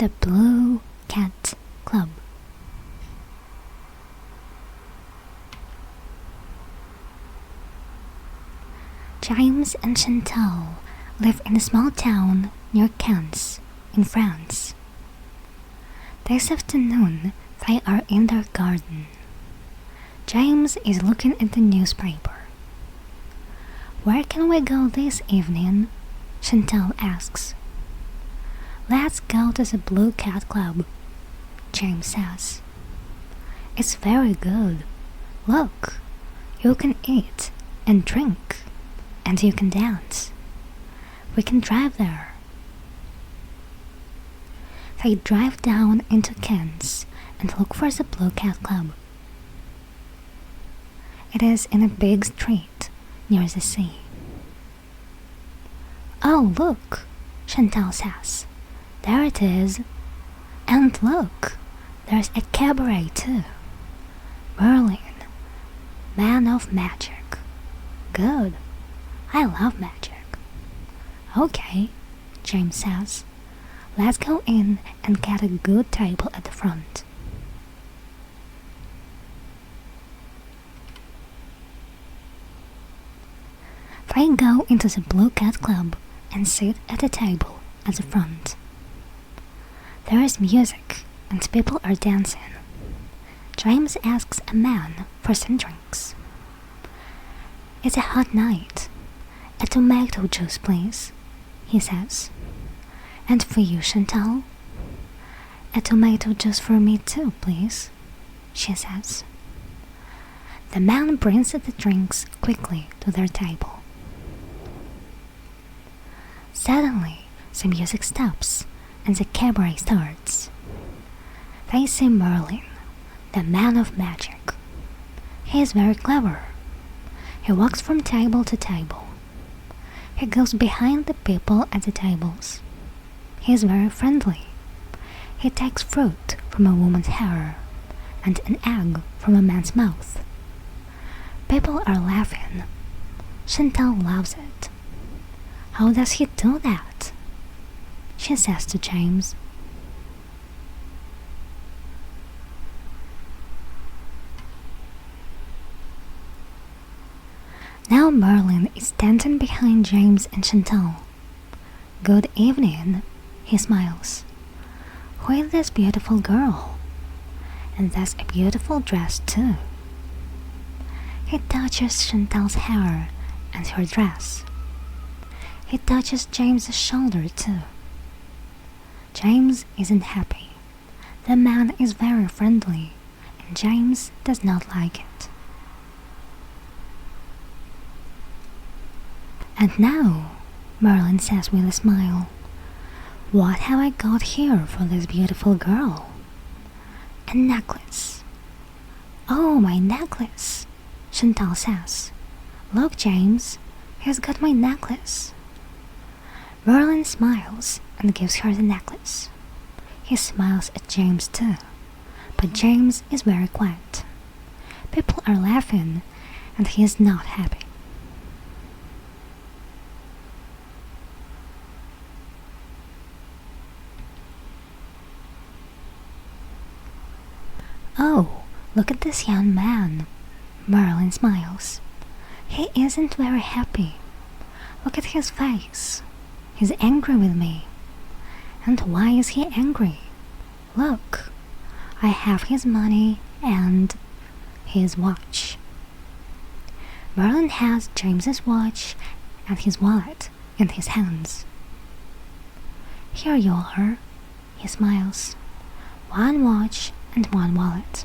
The Blue Cat Club. James and Chantal live in a small town near Cannes, in France. This afternoon, they are in their garden. James is looking at the newspaper. "Where can we go this evening?" Chantal asks. "Let's go to the Blue Cat Club," James says. "It's very good. Look, you can eat and drink, and you can dance. We can drive there." They drive down into Cannes and look for the Blue Cat Club. It is in a big street near the sea. "Oh, look," Chantal says. "There it is. And look, there's a cabaret too. Merlin, man of magic. Good. I love magic." "Okay," James says. "Let's go in and get a good table at the front." They go into the Blue Cat Club and sit at a table at the front. There is music and people are dancing. James asks a man for some drinks. "It's a hot night. A tomato juice, please," he says. "And for you, Chantal?" "A tomato juice for me too, please," she says. The man brings the drinks quickly to their table. Suddenly, the music stops and the cabaret starts. They see Merlin, the man of magic. He is very clever. He walks from table to table. He goes behind the people at the tables. He is very friendly. He takes fruit from a woman's hair and an egg from a man's mouth. People are laughing. Chantal loves it. "How does he do that?" she says to James. Now Merlin is standing behind James and Chantal. "Good evening," he smiles. "Who is this beautiful girl? And that's a beautiful dress too." He touches Chantal's hair and her dress. He touches James's shoulder too. James isn't happy. The man is very friendly, and James does not like it. "And now," Merlin says with a smile, "what have I got here for this beautiful girl?" "A necklace." "Oh, my necklace," Chantal says. "Look, James, he's got my necklace." Merlin smiles and gives her the necklace. He smiles at James too, but James is very quiet. People are laughing and he is not happy. "Oh, look at this young man," Merlin smiles. "He isn't very happy. Look at his face. He's angry with me. And why is he angry? Look, I have his money and his watch." Merlin has James's watch and his wallet in his hands. "Here you are," he smiles. "One watch and one wallet.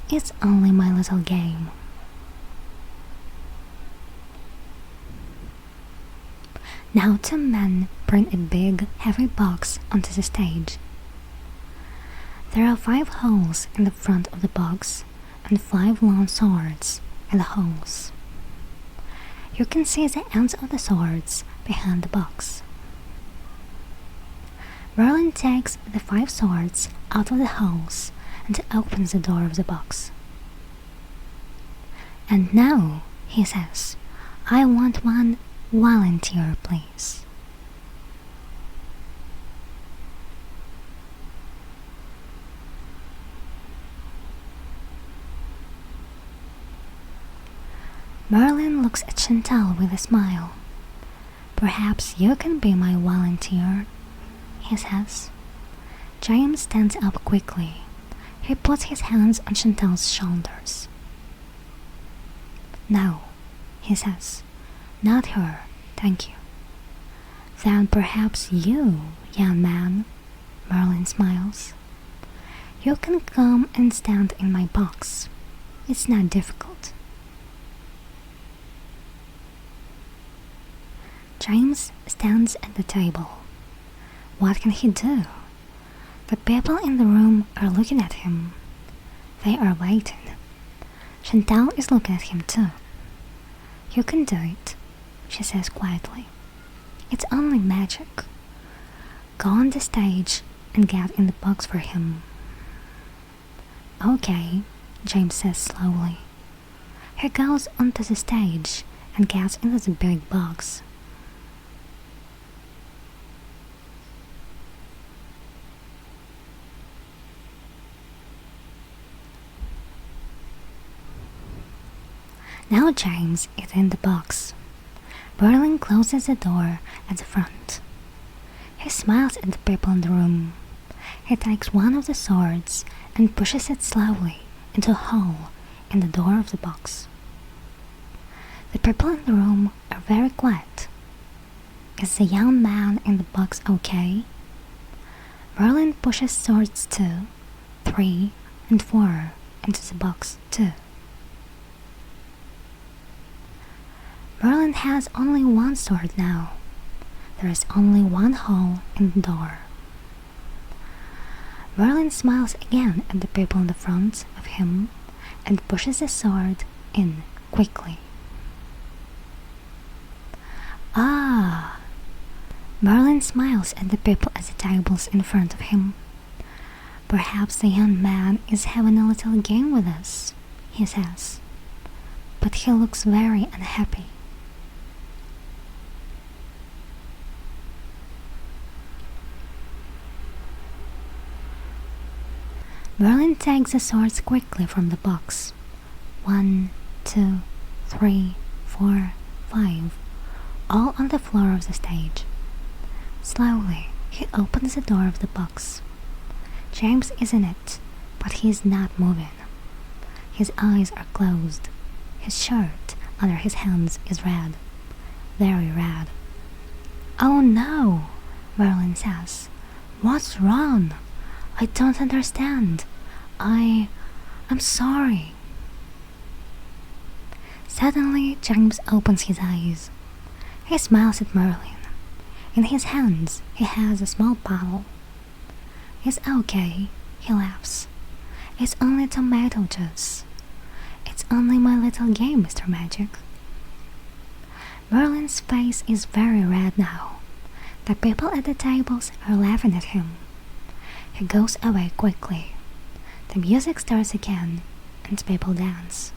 It's only my little game." Now 2 men bring a big, heavy box onto the stage. There are 5 holes in the front of the box and 5 long swords in the holes. You can see the ends of the swords behind the box. Merlin takes the 5 swords out of the holes and opens the door of the box. "And now," he says, "I want one volunteer, please." Merlin looks at Chantal with a smile. "Perhaps you can be my volunteer," he says. James stands up quickly. He puts his hands on Chantal's shoulders. "No," he says. "Not her, thank you." "Then perhaps you, young man," Merlin smiles. "You can come and stand in my box. It's not difficult." James stands at the table. What can he do? The people in the room are looking at him. They are waiting. Chantal is looking at him too. "You can do it," she says quietly. "It's only magic. Go on the stage and get in the box for him." "Okay," James says slowly. He goes onto the stage and gets into the big box. Now James is in the box. Merlin closes the door at the front. He smiles at the people in the room. He takes one of the swords and pushes it slowly into a hole in the door of the box. The people in the room are very quiet. Is the young man in the box okay? Merlin pushes swords 2, 3, and 4 into the box too. Merlin has only one sword now. There is only one hole in the door. Merlin smiles again at the people in the front of him and pushes the sword in quickly. "Ah!" Merlin smiles at the people at the tables in front of him. "Perhaps the young man is having a little game with us," he says. But he looks very unhappy. Merlin takes the swords quickly from the box. 1, 2, 3, 4, 5, all on the floor of the stage. Slowly, he opens the door of the box. James is in it, but he is not moving. His eyes are closed. His shirt under his hands is red, very red. "Oh no," Merlin says. "What's wrong? I don't understand. I'm sorry." Suddenly, James opens his eyes. He smiles at Merlin. In his hands, he has a small bottle. "It's okay," he laughs. "It's only tomato juice. It's only my little game, Mr. Magic." Merlin's face is very red now. The people at the tables are laughing at him. He goes away quickly. The music starts again, and people dance.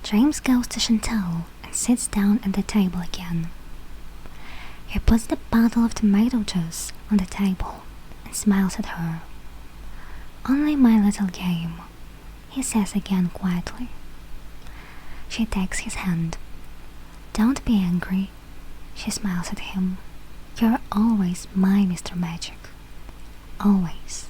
James goes to Chantal and sits down at the table again. He puts the bottle of tomato juice on the table and smiles at her. "Only my little game," he says again quietly. She takes his hand. "Don't be angry," she smiles at him. "You're always my Mr. Magic. Always."